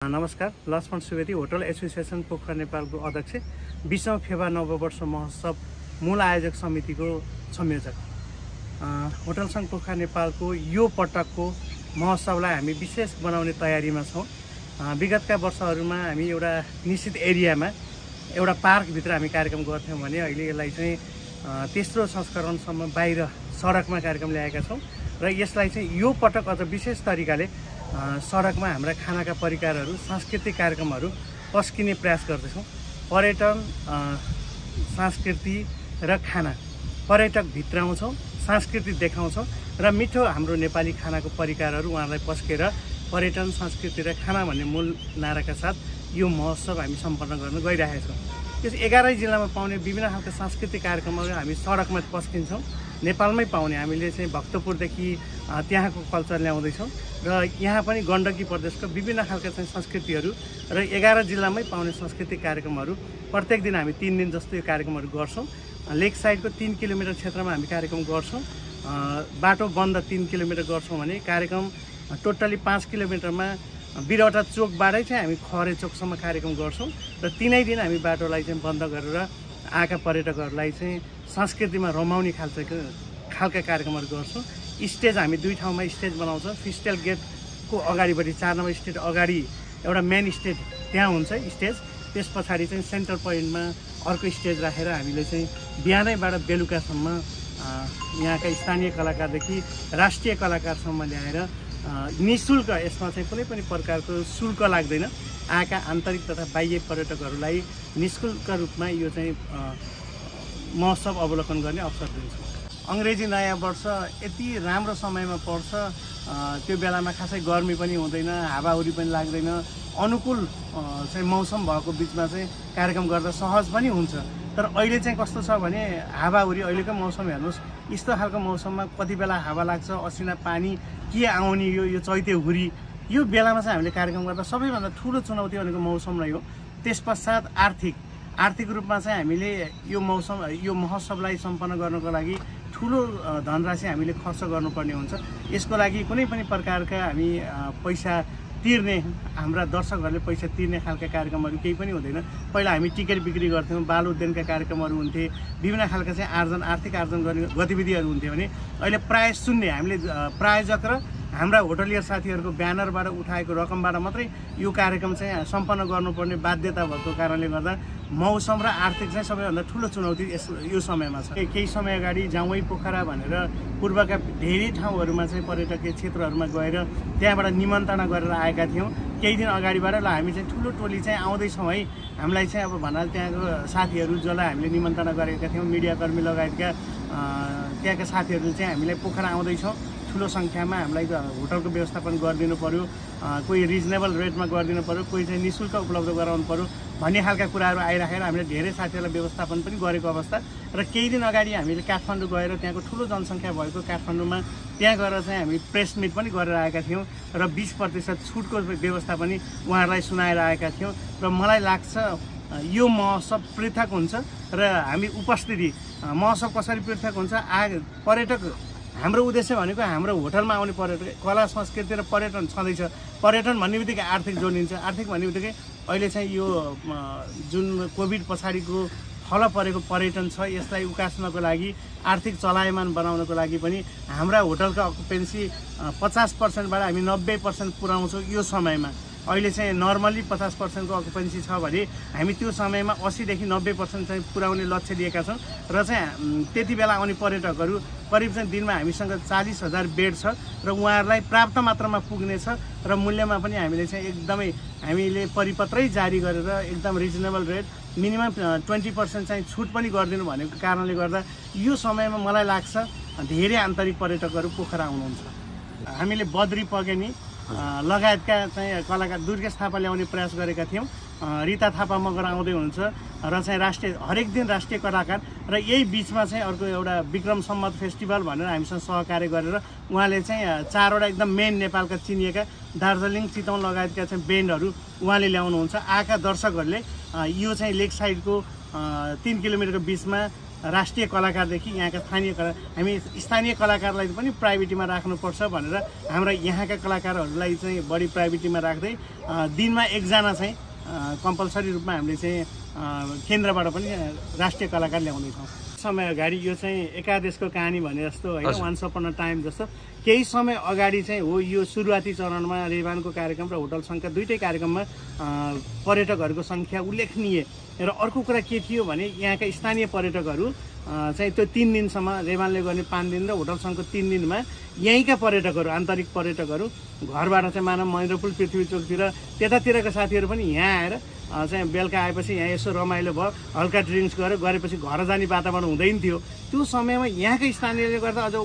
नमस्कार, Laxman Subedi, hotel association Pokhara नेपालको अध्यक्ष, 20औं फेवा नववर्ष महोत्सव मूल आयोजक समितिको संयोजक। होटल सङ्घ पोखरा नेपालको यो पटकको महोत्सवलाई हामी विशेष बनाउने तयारीमा छौँ। विगतका वर्षहरूमा हामी एउटा निश्चित एरियामा एउटा पार्कभित्र हामी कार्यक्रम गर्थ्यौँ भने अहिले यसलाई चाहिँ तेस्रो संस्करणसम्म बाहिर सडकमा कार्यक्रम ल्याएका छौँ र यसलाई चाहिँ यो पटक अझ विशेष तरिकाले सडकमा हाम्रा खानाका परिकारहरू, सांस्कृतिक कार्यक्रमहरू पस्किने प्रयास गर्दैछौँ। पर्यटन, संस्कृति र खाना, पर्यटक भित्राउँछौँ, संस्कृति देखाउँछौँ र मिठो हाम्रो नेपाली खानाको परिकारहरू उहाँलाई पस्केर पर्यटन, संस्कृति र खाना भन्ने मूल नाराका साथ यो महोत्सव हामी सम्पन्न गर्न गइरहेका छौँ। यस 11 जिल्लामा पाउने विभिन्न खालका सांस्कृतिक कार्यक्रमहरू हामी सडकमा पस्किन्छौँ। नेपालमै पाउने हामीले चाहिँ भक्तपुरदेखि त्यहाँको कल्चर ल्याउँदैछौँ र यहाँ पनि गण्डकी प्रदेशको विभिन्न खालका चाहिँ संस्कृतिहरू र 11 जिल्लामै पाउने सांस्कृतिक कार्यक्रमहरू प्रत्येक दिन हामी 3 दिन जस्तो यो कार्यक्रमहरू गर्छौँ। लेक साइडको 3 किलोमिटर क्षेत्रमा हामी कार्यक्रम गर्छौँ। बाटो बन्द 3 किलोमिटर गर्छौँ भने कार्यक्रम टोटली 5 किलोमिटरमा बिरवटा चोकबाटै चाहिँ हामी खरे चोकसम्म कार्यक्रम गर्छौँ र 3 दिन हामी बाटोलाई चाहिँ बन्द गरेर आएका पर्यटकहरूलाई चाहिँ संस्कृतिमा रमाउने खालका कार्यक्रमहरू गर्छौँ। स्टेज हामी 2 ठाउँमा स्टेज बनाउँछौँ। फिस्टेल गेटको अगाडिपट्टि 4 नम्बर स्टेज अगाडि एउटा मेन स्टेज त्यहाँ हुन्छ स्टेज, त्यस पछाडि चाहिँ सेन्टर पोइन्टमा अर्को स्टेज राखेर हामीले चाहिँ बिहानैबाट बेलुकासम्म यहाँका स्थानीय कलाकारदेखि राष्ट्रिय कलाकारसम्म ल्याएर निःशुल्क, यसमा चाहिँ कुनै पनि प्रकारको शुल्क लाग्दैन, आएका आन्तरिक तथा बाह्य पर्यटकहरूलाई निःशुल्क रूपमा यो चाहिँ महोत्सव अवलोकन गर्ने अवसर दिन्छौँ। अङ्ग्रेजी नयाँ वर्ष यति राम्रो समयमा पर्छ, त्यो बेलामा खासै गर्मी पनि हुँदैन, हावाहुरी पनि लाग्दैन, अनुकूल चाहिँ मौसम भएको बिचमा चाहिँ कार्यक्रम गर्दा सहज पनि हुन्छ। तर अहिले चाहिँ कस्तो छ भने हावाहुरी, अहिलेको मौसम हेर्नुहोस्, यस्तो खालको मौसममा कति बेला हावा लाग्छ, असिना पानी के आउने, यो चैते हुरी, यो बेलामा चाहिँ हामीले कार्यक्रम गर्दा सबैभन्दा ठुलो चुनौती भनेको मौसम नै हो। त्यस पश्चात आर्थिक रूपमा चाहिँ हामीले यो महोत्सवलाई सम्पन्न गर्नको लागि ठुलो धनराशि हामीले खर्च गर्नुपर्ने हुन्छ। यसको लागि कुनै पनि प्रकारका हामी पैसा तिर्ने, हाम्रा दर्शकहरूले पैसा तिर्ने खालका कार्यक्रमहरू केही पनि हुँदैन। पहिला हामी टिकट बिक्री गर्थ्यौँ, बाल उद्यानका कार्यक्रमहरू हुन्थे, विभिन्न खालका चाहिँ आर्थिक आर्जन गर्ने गतिविधिहरू हुन्थ्यो भने अहिले प्रायः शून्य। हामीले प्रायोजक र हाम्रा होटलियर साथीहरूको ब्यानरबाट उठाएको रकमबाट मात्रै यो कार्यक्रम चाहिँ सम्पन्न गर्नुपर्ने बाध्यता भएको कारणले गर्दा मौसम र आर्थिक चाहिँ सबैभन्दा ठुलो चुनौती यो समयमा छ। केही समय अगाडि जाउँ पोखरा भनेर पूर्वका धेरै ठाउँहरूमा चाहिँ पर्यटकीय क्षेत्रहरूमा गएर त्यहाँबाट निमन्त्रणा गरेर आएका थियौँ। केही दिन अगाडिबाट ल हामी चाहिँ ठुलो टोली चाहिँ आउँदैछौँ है, हामीलाई चाहिँ अब भन्नाले त्यहाँको साथीहरू जसलाई हामीले निमन्त्रणा गरेका थियौँ, मिडियाकर्मी लगायतका त्यहाँका साथीहरूले चाहिँ हामीलाई पोखरा आउँदैछौँ, ठुलो सङ्ख्यामा हामीलाई होटलको व्यवस्थापन गरिदिनु पऱ्यो, कोही रिजनेबल रेटमा गरिदिनु पऱ्यो, कोही चाहिँ निःशुल्क उपलब्ध गराउनु पऱ्यो भन्ने खालका कुराहरू आइराखेर हामीले धेरै साथीहरूलाई व्यवस्थापन पनि गरेको अवस्था। र केही दिन अगाडि हामीले काठमाडौँ गएर त्यहाँको ठुलो जनसङ्ख्या भएको काठमाडौँमा त्यहाँ गएर चाहिँ हामी प्रेस मिट पनि गरेर आएका थियौँ र 20% छुटको व्यवस्था पनि उहाँहरूलाई सुनाएर आएका थियौँ। र मलाई लाग्छ यो महोत्सव पृथक हुन्छ र हामी उपस्थिति, महोत्सव कसरी पृथक हुन्छ, पर्यटक, हाम्रो उद्देश्य भनेको हाम्रो होटलमा आउने पर्यटक, कला संस्कृति र पर्यटन छँदैछ। पर्यटन भन्ने बित्तिकै आर्थिक जोडिन्छ। आर्थिक भन्ने बित्तिकै अहिले चाहिँ यो जुन कोभिड पछाडिको फल परेको पर्यटन छ, यसलाई उकास्नको लागि, आर्थिक चलायमान बनाउनको लागि पनि हाम्रा होटलका अकुपेन्सी 50%बाट हामी 90% पुर्याउँछौँ। यो समयमा अहिले चाहिँ नर्मली 50% को अकुपेन्सी छ भने हामी त्यो समयमा 80 देखि 90% चाहिँ पुर्याउने लक्ष्य लिएका छौँ र चाहिँ त्यति बेला आउने पर्यटकहरू करिब चाहिँ दिनमा हामीसँग 40,000 बेड छ र उहाँहरूलाई प्राप्त मात्रामा पुग्नेछ र मूल्यमा पनि हामीले चाहिँ एकदमै हामीले परिपत्रै जारी गरेर एकदम रिजनेबल रेट, मिनिमम 20% चाहिँ छुट पनि गरिदिनु भनेको कारणले गर्दा यो समयमा मलाई लाग्छ धेरै आन्तरिक पर्यटकहरू पोखरा आउनुहुन्छ। हामीले बद्री पगेनी लगायतका चाहिँ कलाकार दुर्गेश थापा ल्याउने प्रयास गरेका थियौँ। रिता थापा मगर आउँदै हुनुहुन्छ र चाहिँ हरेक दिन राष्ट्रिय कलाकार र यही बिचमा चाहिँ अर्को एउटा विक्रम सम्मत फेस्टिभल भनेर हामीसँग सहकार्य गरेर उहाँले चाहिँ 4वटा एकदम मेन नेपालका चिनिएका दार्जिलिङ, चितवन लगायतका चाहिँ बेन्डहरू उहाँले ल्याउनुहुन्छ। आएका दर्शकहरूले यो चाहिँ लेक साइडको 3 किलोमिटरको बिचमा राष्ट्रिय कलाकारदेखि यहाँका स्थानीय हामी स्थानीय कलाकारलाई पनि प्राइभेटीमा राख्नुपर्छ भनेर हाम्रा यहाँका कलाकारहरूलाई चाहिँ बढी प्राइभेटीमा राख्दै दिनमा एकजना चाहिँ कम्पलसरी रूपमा हामीले चाहिँ केन्द्रबाट पनि राष्ट्रिय कलाकार ल्याउँदैछौँ। समय अगाडि यो चाहिँ एकादेशको कहानी भने जस्तो होइन, वान्स अपन अ टाइम जस्तो केही समय अगाडि चाहिँ हो यो सुरुवाती चरणमा रेभानको कार्यक्रम र होटल सङ्घका दुईटै कार्यक्रममा पर्यटकहरूको सङ्ख्या उल्लेखनीय। र अर्को कुरा के थियो भने यहाँका स्थानीय पर्यटकहरू चाहिँ त्यो 3 दिनसम्म रेभानले गर्ने 5 दिन र होटल सङ्घको 3 दिनमा यहीँका पर्यटकहरू आन्तरिक पर्यटकहरू घरबाट चाहिँ मानव महेन्द्रपुल पृथ्वी चोकतिर त्यतातिरका साथीहरू पनि यहाँ आएर चाहिँ बेलुका आएपछि यहाँ यसो रमाइलो भयो, हल्का ड्रिङ्क्स गरेपछि घर जाने वातावरण हुँदैन थियो। त्यो समयमा यहाँका स्थानीयले गर्दा अझ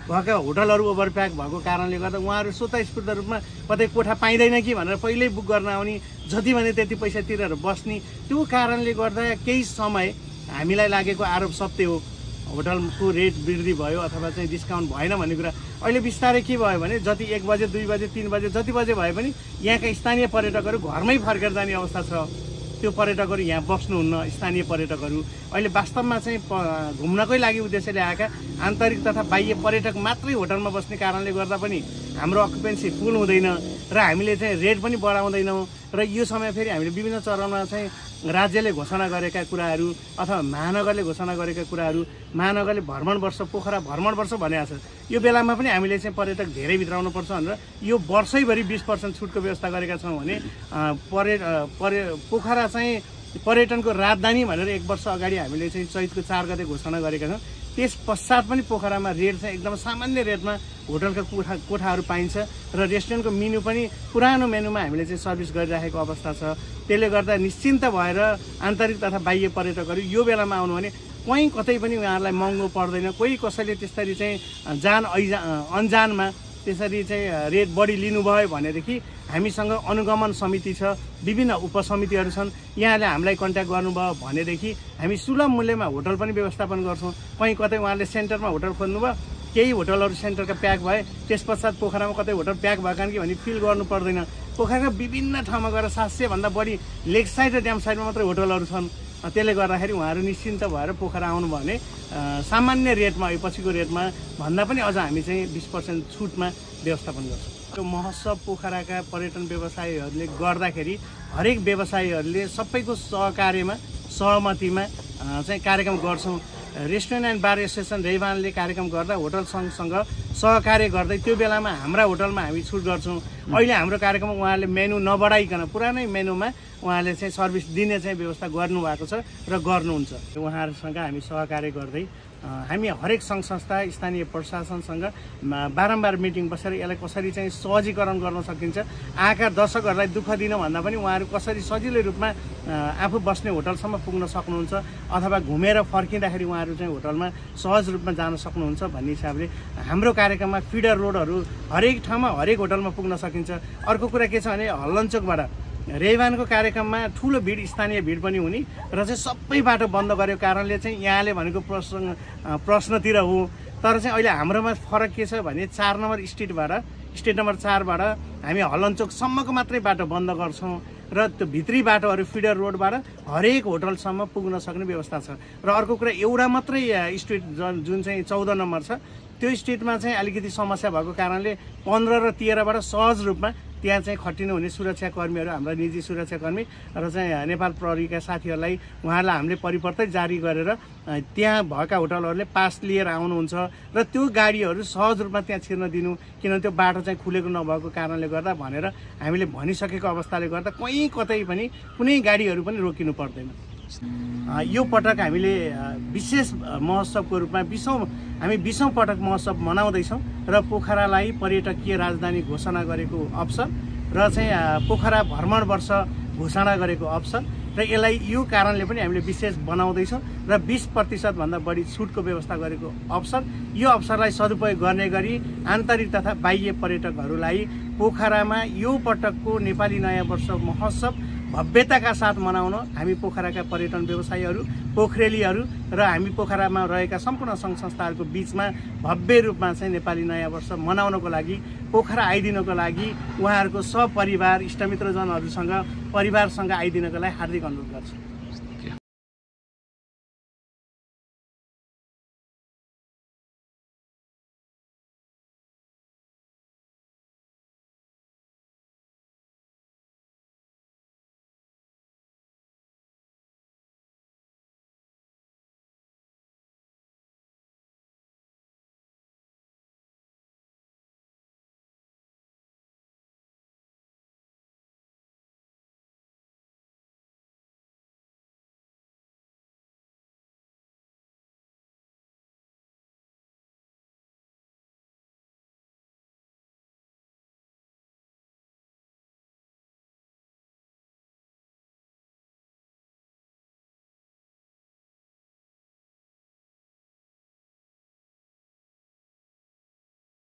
भएका होटलहरू ओभरप्याक भएको कारणले गर्दा उहाँहरू स्वतःस्फूर्त रूपमा कतै कोठा पाइँदैन कि भनेर पहिल्यै बुक गर्न आउने, जति भने त्यति पैसा तिरेर बस्ने। त्यो कारणले गर्दा केही समय हामीलाई लागेको आरोप सत्य हो, होटलको रेट वृद्धि भयो अथवा चाहिँ डिस्काउन्ट भएन भन्ने कुरा। अहिले बिस्तारै के भयो भने जति 1 बजे 2 बजे 3 बजे जति बजे भए पनि यहाँका स्थानीय पर्यटकहरू घरमै फर्केर जाने अवस्था छ। त्यो पर्यटकहरू यहाँ बस्नुहुन्न। स्थानीय पर्यटकहरू अहिले वास्तवमा चाहिँ घुम्नकै लागि उद्देश्यले आएका आन्तरिक तथा बाह्य पर्यटक मात्रै होटलमा बस्ने कारणले गर्दा पनि हाम्रो अकुपेन्सी फुल हुँदैन र हामीले चाहिँ रेट पनि बढाउँदैनौँ। र यो समय फेरि हामीले विभिन्न चरणमा चाहिँ राज्यले घोषणा गरेका कुराहरू अथवा महानगरले घोषणा गरेका कुराहरू, महानगरले भ्रमण वर्ष पोखरा भ्रमण वर्ष भनेको छ, यो बेलामा पनि हामीले चाहिँ पर्यटक धेरै भित्राउनु पर्छ भनेर यो वर्षैभरि 20% छुटको व्यवस्था गरेका छौँ भने पोखरा चाहिँ पर्यटनको राजधानी भनेर 1 वर्ष अगाडि हामीले चाहिँ चैतको 4 गते घोषणा गरेका छौँ। त्यस पश्चात पनि पोखरामा रेट चाहिँ एकदम सामान्य रेटमा होटलका कोठाहरू पाइन्छ र रेस्टुरेन्टको मेन्यू पनि पुरानो मेन्यूमा हामीले चाहिँ सर्भिस गरिराखेको अवस्था छ। त्यसले गर्दा निश्चिन्त भएर आन्तरिक तथा बाह्य पर्यटकहरू यो बेलामा आउनु भने कहीँ कतै पनि उहाँहरूलाई महँगो पर्दैन। कोही कसैले त्यसरी चाहिँ अनजानमा त्यसरी चाहिँ रेट बढी लिनुभयो भनेदेखि हामीसँग अनुगमन समिति छ, विभिन्न उपसमितिहरू छन्, यहाँले हामीलाई कन्ट्याक्ट गर्नुभयो भनेदेखि हामी सुलभ मूल्यमा होटल पनि व्यवस्थापन गर्छौँ। कहीँ कतै उहाँले सेन्टरमा होटल खोज्नुभयो, केही होटलहरू सेन्टरका प्याक भए, त्यस पश्चात पोखरामा कतै होटल प्याक भएका कि भने फिल गर्नु पर्दैन। पोखराका विभिन्न ठाउँमा गएर 700 भन्दा बढी लेक साइड र ड्याम साइडमा मात्रै होटलहरू छन्। त्यसले गर्दाखेरि उहाँहरू निश्चिन्त भएर पोखरा आउनु भयो भने सामान्य रेटमा यो पछिको रेटमा भन्दा पनि अझ हामी चाहिँ 20% छुटमा व्यवस्थापन गर्छौँ। यो महोत्सव पोखराका पर्यटन व्यवसायीहरूले गर्दाखेरि हरेक व्यवसायीहरूले सबैको सहकार्यमा सहमतिमा चाहिँ कार्यक्रम गर्छौँ। रेस्टुरेन्ट एन्ड बार एसोसिएसन रेभानले कार्यक्रम गर्दा होटल सङ्घसँग सहकार्य गर्दै त्यो बेलामा हाम्रा होटलमा हामी छुट गर्छौँ। अहिले हाम्रो कार्यक्रममा उहाँहरूले मेनु नबढाइकन पुरानै मेनुमा उहाँले चाहिँ सर्भिस दिने चाहिँ व्यवस्था गर्नुभएको छ र गर्नुहुन्छ। उहाँहरूसँग हामी सहकार्य गर्दै हामी हरेक सङ्घ संस्था स्थानीय प्रशासनसँग बारम्बार मिटिङ बसेर यसलाई कसरी चाहिँ सहजीकरण गर्न सकिन्छ, आएका दर्शकहरूलाई दुःख दिन भन्दा पनि उहाँहरू कसरी सजिलो रूपमा आफू बस्ने होटलसम्म पुग्न सक्नुहुन्छ अथवा घुमेर फर्किँदाखेरि उहाँहरू चाहिँ होटलमा सहज रूपमा जान सक्नुहुन्छ भन्ने हिसाबले हाम्रो कार्यक्रममा फिडर रोडहरू हरेक ठाउँमा हरेक होटलमा पुग्न सकिन्छ। अर्को कुरा के छ भने हल्लनचोकबाट रेभानको कार्यक्रममा ठुलो भिड स्थानीय भिड पनि हुने र चाहिँ सबै बाटो बन्द गरेको कारणले चाहिँ यहाँले भनेको प्रश्नतिर हो। तर चाहिँ अहिले हाम्रोमा फरक के छ भने 4 नम्बर स्टेट नम्बर 4बाट हामी हल्लनचोकसम्मको मात्रै बाटो बन्द गर्छौँ र त्यो भित्री बाटोहरू फिडर रोडबाट हरेक होटलसम्म पुग्न सक्ने व्यवस्था छ। र अर्को कुरा एउटा मात्रै स्ट्रिट जुन चाहिँ 14 नम्बर छ त्यो स्ट्रिटमा चाहिँ अलिकति समस्या भएको कारणले 15 र 13बाट सहज रूपमा त्यहाँ चाहिँ खटिनु हुने सुरक्षाकर्मीहरू हाम्रा निजी सुरक्षाकर्मी र चाहिँ नेपाल प्रहरीका साथीहरूलाई उहाँहरूलाई हामीले परिपत्र जारी गरेर त्यहाँ भएका होटलहरूले पास लिएर आउनुहुन्छ र त्यो गाडीहरू सहज रूपमा त्यहाँ छिर्न दिनु, किनभने त्यो बाटो चाहिँ खुलेको नभएको कारणले गर्दा भनेर हामीले भनिसकेको अवस्थाले गर्दा कहीँ कतै पनि कुनै गाडीहरू पनि रोकिनु पर्दैन। यो पटक हामीले विशेष महोत्सवको रूपमा 20औं पटक महोत्सव मनाउँदैछौँ र पोखरालाई पर्यटकीय राजधानी घोषणा गरेको अवसर र चाहिँ पोखरा भ्रमण वर्ष घोषणा गरेको अवसर र यसलाई यो कारणले पनि हामीले विशेष बनाउँदैछौँ र 20% भन्दा बढी छुटको व्यवस्था गरेको अवसर। यो अवसरलाई सदुपयोग गर्ने गरी आन्तरिक तथा बाह्य पर्यटकहरूलाई पोखरामा यो पटकको नेपाली नयाँ वर्ष महोत्सव भव्यताका साथ मनाउन हामी पोखराका पर्यटन व्यवसायीहरू, पोखरेलीहरू र हामी पोखरामा रहेका सम्पूर्ण सङ्घ संस्थाहरूको बिचमा भव्य रूपमा चाहिँ नेपाली नयाँ वर्ष मनाउनको लागि पोखरा आइदिनको लागि उहाँहरूको सपरिवार इष्टमित्रजनहरूसँग परिवारसँग आइदिनको लागि हार्दिक अनुरोध गर्छु।